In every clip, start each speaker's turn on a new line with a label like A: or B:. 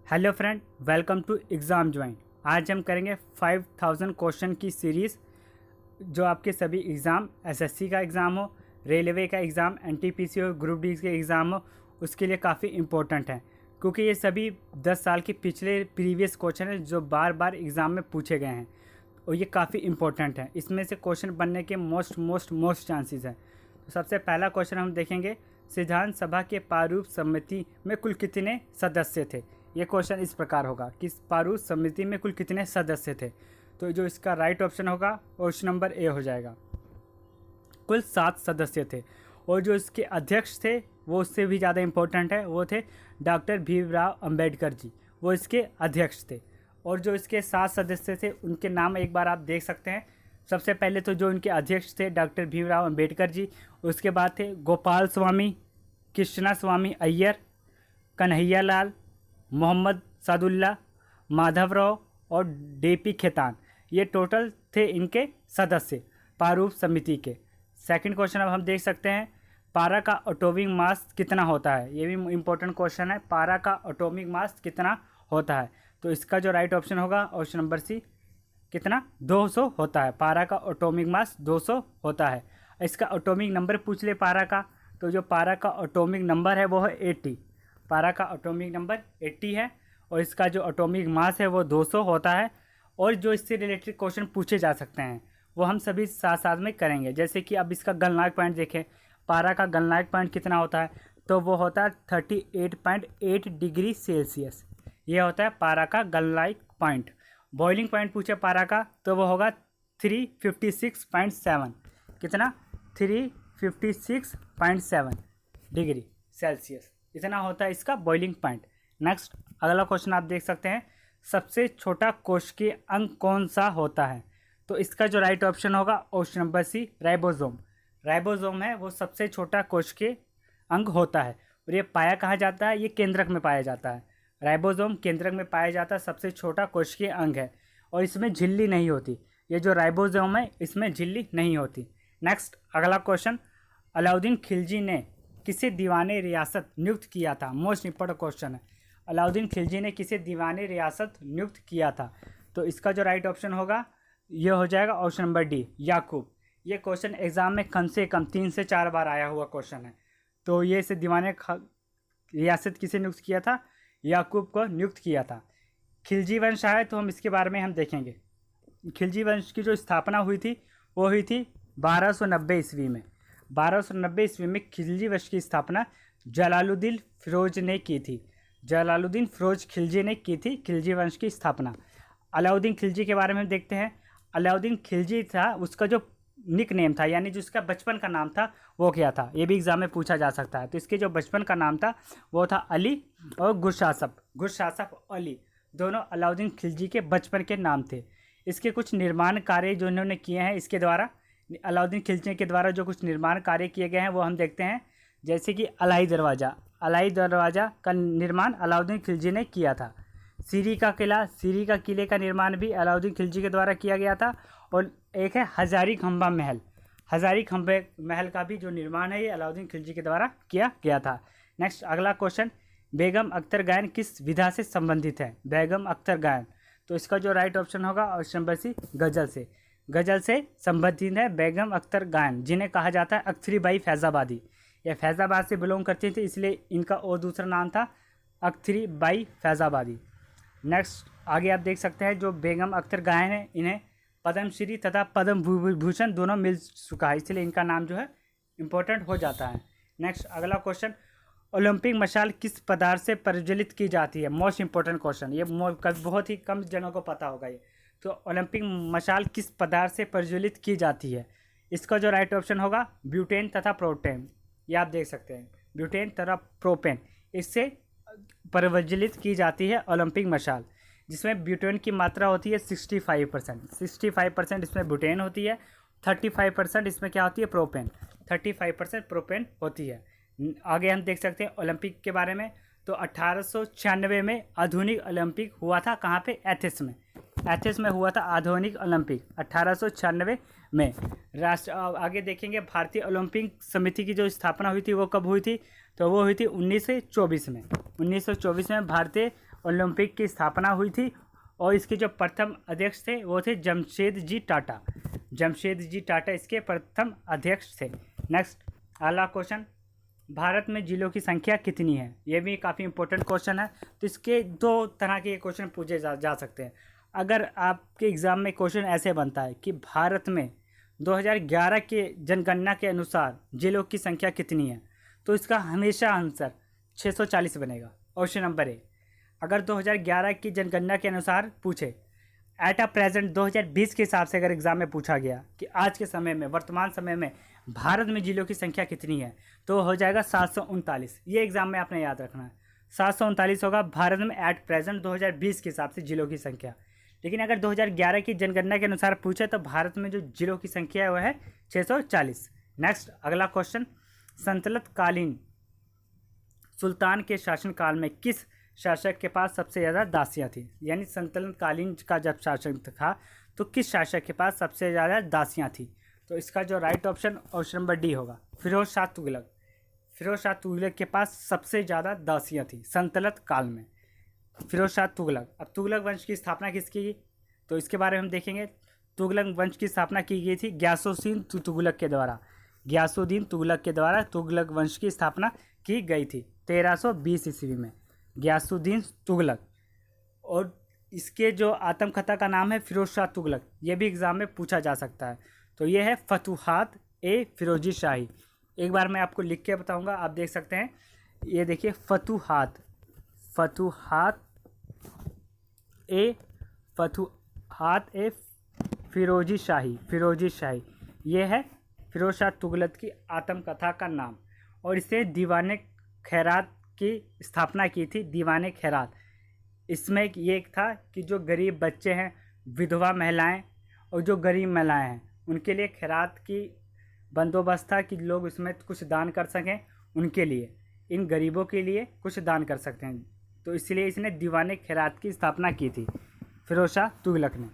A: Hello friend, welcome to exam join. आज हम करेंगे 5000 क्वेश्चन की सीरीज़ जो आपके सभी एग्ज़ाम एसएससी का एग्ज़ाम हो, रेलवे का एग्ज़ाम, एनटीपीसी हो, ग्रुप डी के एग्ज़ाम हो, उसके लिए काफ़ी इंपॉर्टेंट है क्योंकि ये सभी 10 साल के पिछले प्रीवियस क्वेश्चन हैं जो बार बार एग्ज़ाम में पूछे गए हैं और ये काफ़ी इंपॉर्टेंट है। इसमें से क्वेश्चन बनने के मोस्ट चांसेस हैं। तो सबसे पहला क्वेश्चन हम देखेंगे, संविधान सभा के प्रारूप समिति में कुल कितने सदस्य थे। ये क्वेश्चन इस प्रकार होगा कि प्रारूप समिति में कुल कितने सदस्य थे। तो जो इसका राइट ऑप्शन होगा ऑप्शन नंबर ए हो जाएगा। कुल 7 सदस्य थे और जो इसके अध्यक्ष थे वो उससे भी ज़्यादा इम्पोर्टेंट है, वो थे डॉक्टर भीमराव अंबेडकर जी, वो इसके अध्यक्ष थे। और जो इसके 7 सदस्य थे उनके नाम एक बार आप देख सकते हैं। सबसे पहले तो जो उनके अध्यक्ष थे डॉक्टर भीमराव अंबेडकर जी, उसके बाद थे गोपाल स्वामी, कृष्णा स्वामी अय्यर, कन्हैया लाल, मोहम्मद सादुल्ला, माधवराव और डेपी खेतान। ये टोटल थे इनके सदस्य प्रारूप समिति के। सेकंड क्वेश्चन अब हम देख सकते हैं, पारा का एटॉमिक मास कितना होता है। ये भी इम्पोर्टेंट क्वेश्चन है, पारा का एटॉमिक मास कितना होता है। तो इसका जो राइट ऑप्शन होगा ऑप्शन नंबर सी, कितना 200 होता है। पारा का एटॉमिक मास 200 होता है। इसका एटॉमिक नंबर पूछ ले पारा का, तो जो पारा का एटॉमिक नंबर है वो है 80। पारा का एटॉमिक नंबर 80 है और इसका जो एटॉमिक मास है वो 200 होता है। और जो इससे रिलेटेड क्वेश्चन पूछे जा सकते हैं वो हम सभी साथ साथ में करेंगे। जैसे कि अब इसका गलनांक पॉइंट देखें, पारा का गलनांक पॉइंट कितना होता है, तो वो होता है 38.8 डिग्री सेल्सियस। ये होता है पारा का गलनांक पॉइंट। बॉइलिंग पॉइंट पूछे पारा का तो वो होगा 356.7। कितना? 356.7 डिग्री सेल्सियस, इतना होता है इसका बॉइलिंग पॉइंट। नेक्स्ट अगला क्वेश्चन आप देख सकते हैं, सबसे छोटा कोशिकीय अंग कौन सा होता है। तो इसका जो राइट ऑप्शन होगा option number C, ribosome. Ribosome है वो सबसे छोटा कोशिकीय अंग होता है। और ये पाया कहाँ जाता है, ये केंद्रक में पाया जाता है। राइबोसोम केंद्रक में पाया जाता है, सबसे छोटा कोशिकीय अंग है और इसमें झिल्ली नहीं होती। ये जो राइबोसोम है इसमें झिल्ली नहीं होती। नेक्स्ट अगला क्वेश्चन, अलाउद्दीन खिलजी ने किसे दीवाने रियासत नियुक्त किया था। मोस्ट इंपॉर्टेंट क्वेश्चन है, अलाउद्दीन खिलजी ने किसे दीवाने रियासत नियुक्त किया था। तो इसका जो राइट ऑप्शन होगा ये हो जाएगा ऑप्शन नंबर डी, याकूब। ये क्वेश्चन एग्जाम में कम से कम 3 से 4 बार आया हुआ क्वेश्चन है। तो ये इसे दीवाने रियासत किसे नियुक्त किया था, याकूब को नियुक्त किया था। खिलजी वंश आए तो हम इसके बारे में हम देखेंगे। खिलजी वंश की जो स्थापना हुई थी वो हुई थी 1290 ईस्वी में। 1290 ईस्वी में खिलजी वंश की स्थापना जलालुद्दीन फिरोज ने की थी। जलालुद्दीन फिरोज खिलजी ने की थी खिलजी वंश की स्थापना। अलाउद्दीन खिलजी के बारे में देखते हैं। अलाउद्दीन खिलजी था, उसका जो निक नेम था यानी जो उसका बचपन का नाम था वो क्या था, ये भी एग्जाम में पूछा जा सकता है। तो इसके जो बचपन का नाम था वो था अली और गुरशासफ अली, दोनों अलाउद्दीन खिलजी के बचपन के नाम थे। इसके कुछ निर्माण कार्य जो इन्होंने किए हैं इसके द्वारा, अलाउद्दीन खिलजी के द्वारा जो कुछ निर्माण कार्य किए गए हैं वो हम देखते हैं। जैसे कि अलाई दरवाज़ा का निर्माण अलाउद्दीन खिलजी ने किया था। सीरी का किले का निर्माण भी अलाउद्दीन खिलजी के द्वारा किया गया था। और एक है हजारी खंबा महल का भी जो निर्माण है ये अलाउद्दीन खिलजी के द्वारा किया गया था। नेक्स्ट अगला क्वेश्चन, बेगम अख्तर गायन किस विधा से संबंधित है। बेगम अख्तर गायन, तो इसका जो राइट ऑप्शन होगा ऑप्शन नंबर सी, गज़ल से संबंधित है बेगम अख्तर गायन, जिन्हें कहा जाता है अख्तरी बाई फैज़ाबादी। यह फैज़ाबाद से बिलोंग करती थी इसलिए इनका और दूसरा नाम था अख्तरी बाई फैज़ाबादी। नेक्स्ट आगे आप देख सकते हैं, जो बेगम अख्तर गायन है इन्हें पद्मश्री तथा पद्म भूषण दोनों मिल चुका है, इसलिए इनका नाम जो है इम्पोर्टेंट हो जाता है। नेक्स्ट अगला क्वेश्चन, ओलंपिक मशाल किस पदार्थ से प्रज्वलित की जाती है। मोस्ट इंपॉर्टेंट क्वेश्चन, ये बहुत ही कम जनों को पता होगा ये। तो ओलंपिक मशाल किस पदार्थ से प्रज्वलित की जाती है। इसका जो राइट ऑप्शन होगा ब्यूटेन तथा प्रोपेन। ये आप देख सकते हैं, ब्यूटेन तथा प्रोपेन, इससे प्रज्वलित की जाती है ओलंपिक मशाल, जिसमें ब्यूटेन की मात्रा होती है 65% इसमें ब्यूटेन होती है, 35% इसमें क्या होती है, प्रोपेन। 35% प्रोपेन होती है। आगे हम देख सकते हैं ओलंपिक के बारे में। तो 1896 में आधुनिक ओलंपिक हुआ था, कहाँ पे, एथेंस में हुआ था आधुनिक ओलंपिक 1896 में। आगे देखेंगे भारतीय ओलंपिक समिति की जो स्थापना हुई थी वो कब हुई थी, तो वो हुई थी 1924 में। 1924 में भारतीय ओलंपिक की स्थापना हुई थी और इसके जो प्रथम अध्यक्ष थे वो थे जमशेद जी टाटा। जमशेद जी टाटा इसके प्रथम अध्यक्ष थे। नेक्स्ट अगला क्वेश्चन, भारत में जिलों की संख्या कितनी है? ये भी काफ़ी इंपॉर्टेंट क्वेश्चन है। तो इसके दो तरह के क्वेश्चन पूछे जा सकते हैं। अगर आपके एग्ज़ाम में क्वेश्चन ऐसे बनता है कि भारत में 2011 के जनगणना के अनुसार जिलों की संख्या कितनी है, तो इसका हमेशा आंसर 640 बनेगा, ऑप्शन नंबर ए। अगर 2011 की जनगणना के अनुसार पूछे, एट अ प्रेजेंट 2020 के हिसाब से अगर एग्जाम में पूछा गया कि आज के समय में, वर्तमान समय में भारत में जिलों की संख्या कितनी है, तो हो जाएगा 739। ये एग्जाम में आपने याद रखना है, 739 होगा भारत में एट प्रेजेंट 2020 के हिसाब से जिलों की संख्या। लेकिन अगर 2011 की जनगणना के अनुसार पूछे तो भारत में जो जिलों की संख्या है वह है 640। नेक्स्ट अगला क्वेश्चन, संतलत कालीन सुल्तान के शासनकाल में किस शासक के पास सबसे ज़्यादा दासियाँ थी? यानी संतलत कालीन का जब शासन था तो किस शासक के पास सबसे ज़्यादा दासियाँ थी? तो इसका जो राइट ऑप्शन नंबर डी होगा, फिरोज शाह तुगलक। फिरोज शाह तुगलक के पास सबसे ज़्यादा दासियाँ थी संतलत काल में, फिरोज शाह तुगलक। अब तुगलक वंश की स्थापना किसकी की, तो इसके बारे में हम देखेंगे। तुगलक वंश की स्थापना की गई थी गयासुद्दीन तुगलक के द्वारा। गयासुद्दीन तुगलक के द्वारा तुगलक वंश की स्थापना की गई थी 1320 ईस्वी में, गयासुद्दीन तुगलक। और इसके जो आत्मकथा का नाम है फिरोज शाह तुगलक, ये भी एग्जाम में पूछा जा सकता है। तो ये है फतुहात ए फिरोजी शाही। एक बार मैं आपको लिख के बताऊंगा, आप देख सकते हैं। ये देखिए फतुहात ए फिरोजी शाही। ये है फिरोज शाह तुगलक की आत्मकथा का नाम। और इसे दीवाने खैरात की स्थापना की थी, दीवाने खैरात। इसमें ये था कि जो गरीब बच्चे हैं, विधवा महिलाएं और जो गरीब महिलाएं हैं, उनके लिए खैरात की बंदोबस्त था कि लोग इसमें कुछ दान कर सकें, उनके लिए, इन गरीबों के लिए कुछ दान कर सकते हैं। तो इसलिए इसने दीवाने खैरात की स्थापना की थी फिरोज शाह तुगलक ने।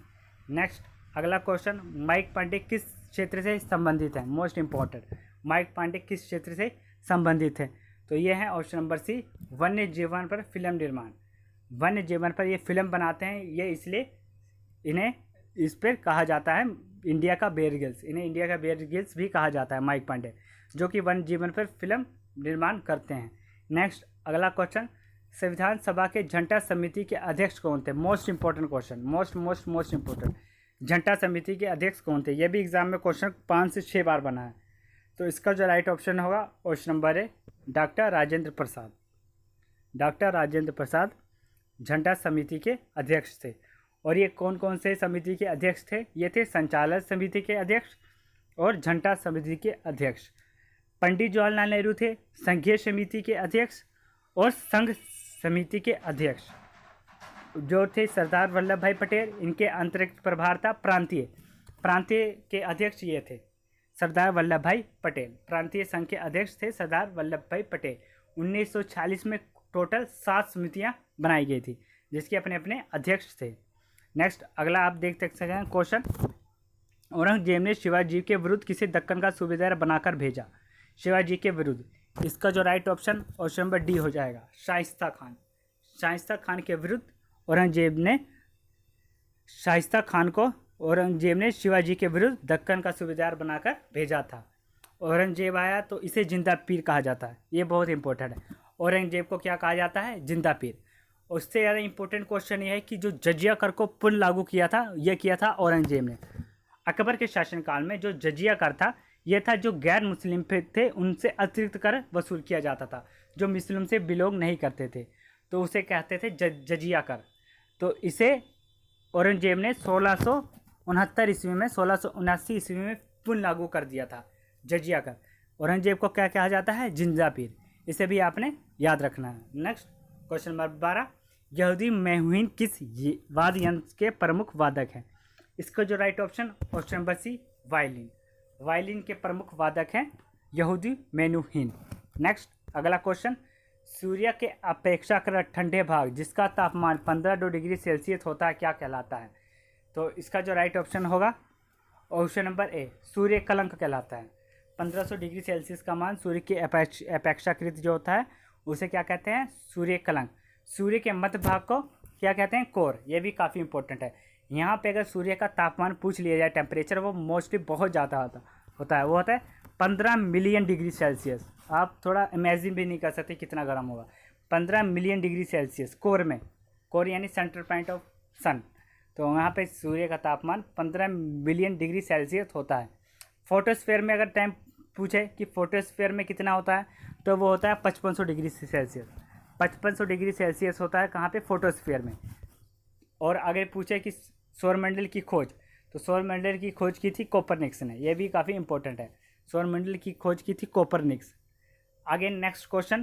A: नेक्स्ट अगला क्वेश्चन, माइक पांडे किस क्षेत्र से संबंधित है? मोस्ट इंपॉर्टेंट, माइक पांडे किस क्षेत्र से संबंधित है? तो ये है ऑप्शन नंबर सी, वन्य जीवन पर फिल्म निर्माण। वन्य जीवन पर ये फिल्म बनाते हैं, ये इसलिए इन्हें इस पर कहा जाता है इंडिया का बेयर ग्रिल्स। इन्हें इंडिया का बेयर ग्रिल्स भी कहा जाता है, माइक पांडे, जो कि वन्य जीवन पर फिल्म निर्माण करते हैं। नेक्स्ट अगला क्वेश्चन, संविधान सभा के झंटा समिति के अध्यक्ष कौन थे? Most important question, most important, झंटा समिति के अध्यक्ष कौन थे? ये भी एग्जाम में क्वेश्चन 5 से 6 बार बना है। तो इसका जो राइट ऑप्शन होगा option number A, doctor Rajendra Prasad. Doctor Rajendra Prasad झंटा समिति के अध्यक्ष थे। और ये कौन कौन से समिति के अध्यक्ष थे? ये थे संचालक समिति के अध्यक्ष और झंटा समिति के अध्यक्ष। पंडित जवाहरलाल नेहरू थे संघीय समिति के अध्यक्ष और संघ समिति के अध्यक्ष। जो थे सरदार वल्लभ भाई पटेल, इनके अतिरिक्त प्रभार था प्रांतीय के अध्यक्ष ये थे सरदार वल्लभ भाई पटेल। प्रांतीय संघ के अध्यक्ष थे सरदार वल्लभ भाई पटेल। 1946 में टोटल 7 समितियां बनाई गई थी, जिसके अपने अपने अध्यक्ष थे। नेक्स्ट अगला आप देख सकते हैं क्वेश्चन, औरंगजेब ने शिवाजी के विरुद्ध किसे दक्कन का सूबेदार बनाकर भेजा? शिवाजी के विरुद्ध, इसका जो राइट ऑप्शन नंबर डी हो जाएगा, शाइस्ता खान। शाइस्ता खान के विरुद्ध औरंगजेब ने शिवाजी के विरुद्ध दक्कन का सूबेदार बनाकर भेजा था। औरंगजेब आया तो इसे जिंदा पीर कहा जाता है, ये बहुत इंपॉर्टेंट है। औरंगजेब को क्या कहा जाता है? जिंदा पीर। उससे ज़्यादा इंपॉर्टेंट क्वेश्चन ये है कि जो जजिया कर को पुनः लागू किया था, यह किया था औरंगजेब ने। अकबर के शासनकाल में जो जजिया कर था, यह था जो गैर मुस्लिम थे उनसे अतिरिक्त कर वसूल किया जाता था, जो मुस्लिम से बिलोंग नहीं करते थे, तो उसे कहते थे जजिया कर। तो इसे औरंगजेब ने 1669 ईस्वी में 1679 ईस्वी में पुनः लागू कर दिया था, जजिया कर। औरंगजेब को क्या कहा जाता है? जिंदा पीर। इसे भी आपने याद रखना है। नेक्स्ट क्वेश्चन नंबर 12, यहूदी मेहुइन किस वाद्य यंत्र के प्रमुख वादक हैं? इसका जो right option number C, violin. Violin के प्रमुख वादक हैं यहूदी मेनुहीन। नेक्स्ट अगला क्वेश्चन, सूर्य के अपेक्षाकृत ठंडे भाग जिसका तापमान 15 डिग्री सेल्सियस होता है क्या कहलाता है? तो इसका जो राइट ऑप्शन होगा ऑप्शन नंबर ए, सूर्य कलंक कहलाता है। 1500 डिग्री सेल्सियस का मान सूर्य के अपेक्षाकृत जो होता है उसे क्या कहते हैं, सूर्य कलंक। सूर्य के मध्य भाग को क्या कहते हैं, कोर। ये भी काफ़ी इंपॉर्टेंट है। यहाँ पे अगर सूर्य का तापमान पूछ लिया जाए, टेम्परेचर, वो मोस्टली बहुत ज़्यादा होता है, वो होता है 15 मिलियन डिग्री सेल्सियस। आप थोड़ा इमेजिन भी नहीं कर सकते कितना गर्म होगा। 15 मिलियन डिग्री सेल्सियस कोर में, कोर यानी सेंट्रल पॉइंट ऑफ सन। तो वहाँ पे सूर्य का तापमान 15 मिलियन डिग्री सेल्सियस होता है। फोटोस्फेयर में अगर टाइम पूछे कि फोटोस्फेयर में कितना होता है, तो वो होता है 5500 डिग्री सेल्सियस। 5500 डिग्री सेल्सियस होता है कहाँ पे, फोटोस्फेयर में। और अगर पूछे कि सौरमंडल की खोज, तो सौरमंडल की खोज की थी कोपरनिक्स ने। यह भी काफ़ी इंपॉर्टेंट है, सौरमंडल की खोज की थी कोपरनिक्स। आगे नेक्स्ट क्वेश्चन,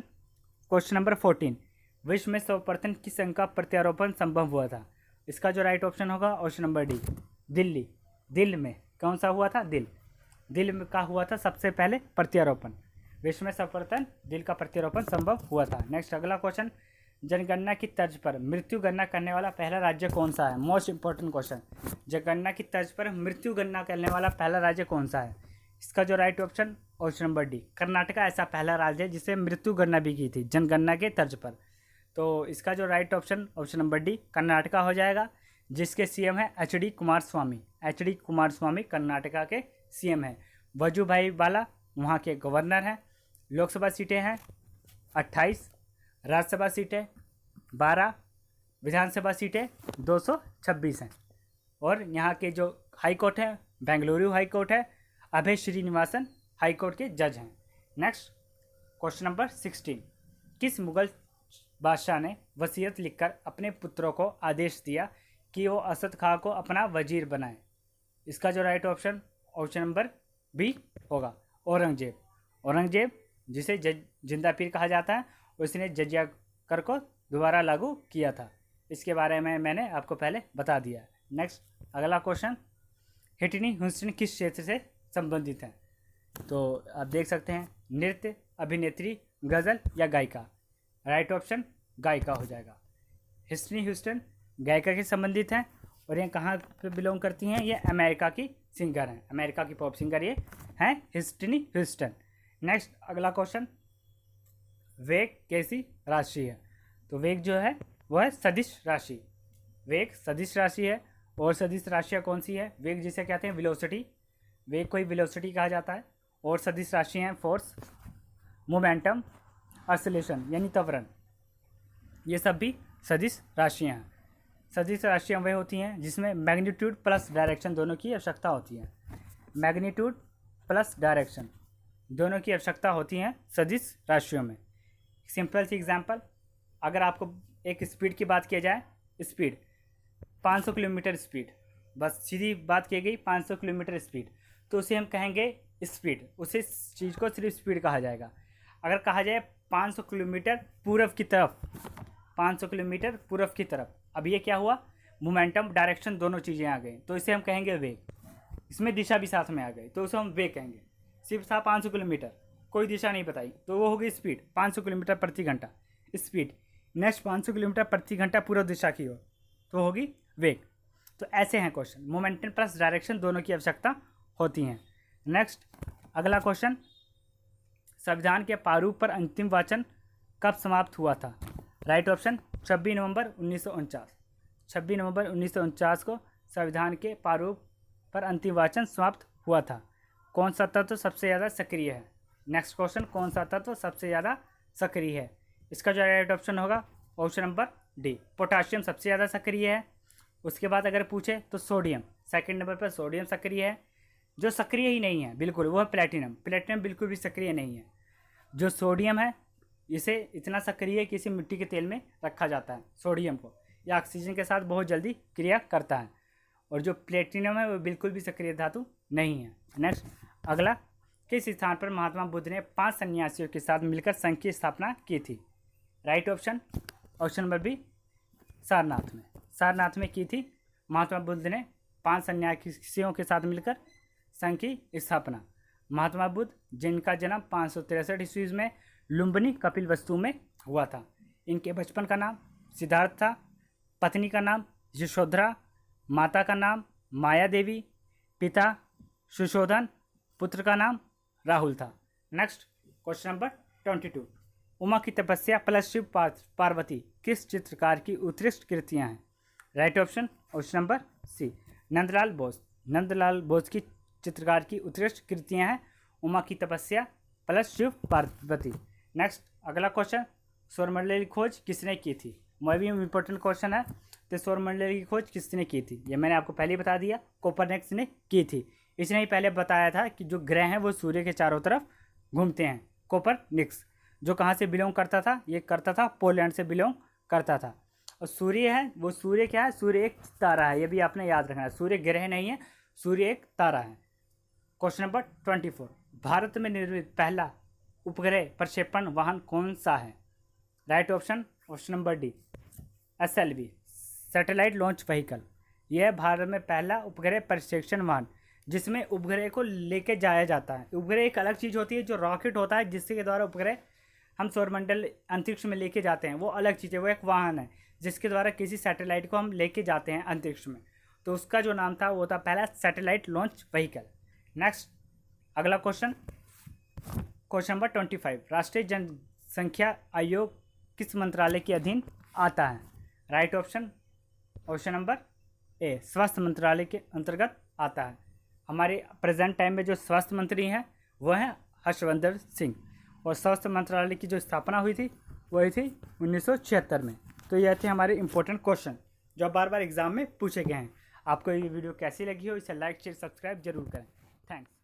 A: क्वेश्चन नंबर 14, विश्व में सर्वप्रथम किस अंक का प्रत्यारोपण संभव हुआ था? इसका जो राइट ऑप्शन होगा ऑप्शन नंबर डी, दिल्ली। दिल में कौन सा हुआ था, दिल में का हुआ था सबसे पहले प्रत्यारोपण। विश्व में सर्वप्रथम दिल का प्रत्यारोपण संभव हुआ था। नेक्स्ट अगला क्वेश्चन, जनगणना की तर्ज पर मृत्यु गणना करने वाला पहला राज्य कौन सा है? मोस्ट इंपॉर्टेंट क्वेश्चन, जनगणना की तर्ज पर मृत्यु गणना करने वाला पहला राज्य कौन सा है? इसका जो right option option number D, Karnataka ऐसा पहला राज्य है जिसे मृत्यु गणना भी की थी जनगणना के तर्ज पर। तो इसका जो right option option number D Karnataka हो जाएगा, जिसके सीएम है एच.डी. कुमारस्वामी। एच.डी. कुमारस्वामी कर्नाटका के सीएम हैं। वजुभाई वाला वहाँ के गवर्नर हैं। लोकसभा सीटें हैं 28, राज्यसभा सीटें 12, विधानसभा सीटें 226 हैं। और यहाँ के जो हाई कोर्ट है, बेंगलुरु हाई कोर्ट है, अभय श्रीनिवासन हाई कोर्ट के जज हैं। नेक्स्ट क्वेश्चन नंबर 16, किस मुगल बादशाह ने वसीयत लिखकर अपने पुत्रों को आदेश दिया कि वो असद खां को अपना वजीर बनाए? इसका जो right option option number B होगा, औरंगजेब। औरंगजेब जिसे जिंदा पीर कहा जाता है, उसने जजिया कर को दोबारा लागू किया था। इसके बारे में मैंने आपको पहले बता दिया। नेक्स्ट अगला क्वेश्चन, व्हिटनी ह्यूस्टन किस क्षेत्र से संबंधित हैं? तो आप देख सकते हैं नृत्य, अभिनेत्री, गज़ल या गायिका। राइट ऑप्शन गायिका हो जाएगा। व्हिटनी ह्यूस्टन गायिका के संबंधित हैं। और ये कहाँ पे बिलोंग करती हैं? ये अमेरिका की सिंगर हैं, अमेरिका की पॉप सिंगर ये हैं व्हिटनी ह्यूस्टन। नेक्स्ट अगला क्वेश्चन, वेग कैसी राशि है? तो वेग जो है वो है सदिश राशि। वेग सदिश राशि है। और सदिश राशियाँ कौन सी है? वेग जिसे कहते हैं वेलोसिटी, वेग को ही वेलोसिटी कहा जाता है। और सदिश राशि हैं फोर्स, मोमेंटम, एक्सेलरेशन यानी त्वरण। ये सब भी सदिश राशियाँ हैं। सदिश राशियाँ वह होती हैं जिसमें मैग्नीट्यूड प्लस डायरेक्शन दोनों की आवश्यकता होती है। मैग्नीट्यूड प्लस डायरेक्शन दोनों की आवश्यकता होती हैं सदिश राशियों में। सिंपल सी एग्जांपल, अगर आपको एक स्पीड की बात किया जाए, स्पीड 500 किलोमीटर स्पीड, बस सीधी बात की गई 500 किलोमीटर स्पीड, तो उसे हम कहेंगे स्पीड। उसे चीज़ को सिर्फ स्पीड कहा जाएगा। अगर कहा जाए 500 किलोमीटर पूर्व की तरफ, 500 किलोमीटर पूर्व की तरफ, अब ये क्या हुआ? मोमेंटम, डायरेक्शन दोनों चीज़ें आ गई, तो इसे हम कहेंगे वेग। इसमें दिशा भी साथ में आ गई, तो उसे हम वेग कहेंगे। सिर्फ था 500 किलोमीटर, कोई दिशा नहीं बताई, तो वो होगी स्पीड, 500 किलोमीटर प्रति घंटा स्पीड। नेक्स्ट 500 किलोमीटर प्रति घंटा पूर्व दिशा की ओर, तो होगी वेग। तो ऐसे हैं क्वेश्चन, मोमेंटम प्लस डायरेक्शन दोनों की आवश्यकता होती हैं। नेक्स्ट अगला क्वेश्चन, संविधान के प्रारूप पर अंतिम वाचन कब समाप्त हुआ था? राइट ऑप्शन 26 नवंबर 1949। 26 नवंबर 1949 को संविधान के प्रारूप पर अंतिम वाचन समाप्त हुआ था। कौन सा तत्व सबसे ज़्यादा सक्रिय है? नेक्स्ट क्वेश्चन, कौन सा तत्व सबसे ज़्यादा सक्रिय है? इसका जो राइट ऑप्शन होगा ऑप्शन नंबर डी, पोटाशियम सबसे ज़्यादा सक्रिय है। उसके बाद अगर पूछे तो सोडियम, सेकंड नंबर पर सोडियम सक्रिय है। जो सक्रिय ही नहीं है बिल्कुल, वो है प्लेटिनम। प्लेटिनम बिल्कुल भी सक्रिय नहीं है। जो सोडियम है, इसे इतना सक्रिय है कि इसे मिट्टी के तेल में रखा जाता है सोडियम को, या ऑक्सीजन के साथ बहुत जल्दी क्रिया करता है। और जो प्लेटिनम है वो बिल्कुल भी सक्रिय धातु नहीं है। नेक्स्ट अगला, किस स्थान पर महात्मा बुद्ध ने 5 सन्यासियों के साथ मिलकर संघ की स्थापना की थी? Right option option number B, Sarnath में। सारनाथ में की थी महात्मा बुद्ध ने 5 सन्यासियों के साथ मिलकर संघ की स्थापना। महात्मा बुद्ध जिनका जन्म 563 ईस्वी में लुम्बिनी कपिलवस्तु में हुआ था। इनके बचपन का नाम सिद्धार्थ था, पत्नी का नाम यशोधरा, माता का नाम माया देवी, पिता सुशोधन, पुत्र का नाम राहुल था। नेक्स्ट क्वेश्चन नंबर 22, उमा की तपस्या प्लस शिव पार्वती किस चित्रकार की उत्कृष्ट कृतियाँ हैं? Right option number C, Nandalal Bose. Nandalal Bose की चित्रकार की उत्कृष्ट कृतियाँ हैं उमा की तपस्या प्लस शिव पार्वती। नेक्स्ट अगला क्वेश्चन, सौरमंडल की खोज किसने की थी? वह भी इम्पोर्टेंट क्वेश्चन है। तो सौरमंडल की खोज किसने की थी? ये मैंने आपको पहले ही बता दिया, कोपरनिकस ने की थी। इसने ही पहले बताया था कि जो ग्रह हैं वो सूर्य के चारों तरफ घूमते हैं। कोपरनिकस जो कहाँ से बिलोंग करता था? ये करता था पोलैंड से बिलोंग करता था। और सूर्य है, वो सूर्य क्या है? सूर्य एक तारा है, ये भी आपने याद रखना है। सूर्य ग्रह नहीं है, सूर्य एक तारा है। क्वेश्चन नंबर 24, भारत में निर्मित पहला उपग्रह प्रक्षेपण वाहन कौन सा है? Right option number D, SLV, satellite launch vehicle. यह है भारत में पहला उपग्रह प्रक्षेपण वाहन जिसमें उपग्रह को लेके जाया जाता है। उपग्रह एक अलग चीज़ होती है, जो रॉकेट होता है जिसके द्वारा उपग्रह हम सौरमंडल अंतरिक्ष में लेके जाते हैं, वो अलग चीज़ है। वो एक वाहन है जिसके द्वारा किसी सैटेलाइट को हम लेके जाते हैं अंतरिक्ष में। तो उसका जो नाम था वो था पहला सैटेलाइट लॉन्च व्हीकल। नेक्स्ट अगला क्वेश्चन, क्वेश्चन नंबर 25, राष्ट्रीय जनसंख्या आयोग किस मंत्रालय के अधीन आता है? राइट ऑप्शन नंबर ए, स्वास्थ्य मंत्रालय के अंतर्गत आता है। हमारे प्रेजेंट टाइम में जो स्वास्थ्य मंत्री हैं वह हैं हर्षवर्धन सिंह, और स्वास्थ्य मंत्रालय की जो स्थापना हुई थी वही थी 1976 में। तो यह थे हमारे इंपॉर्टेंट क्वेश्चन जो बार बार एग्जाम में पूछे गए हैं। आपको ये वीडियो कैसी लगी हो, इसे लाइक शेयर सब्सक्राइब जरूर करें। थैंक्स।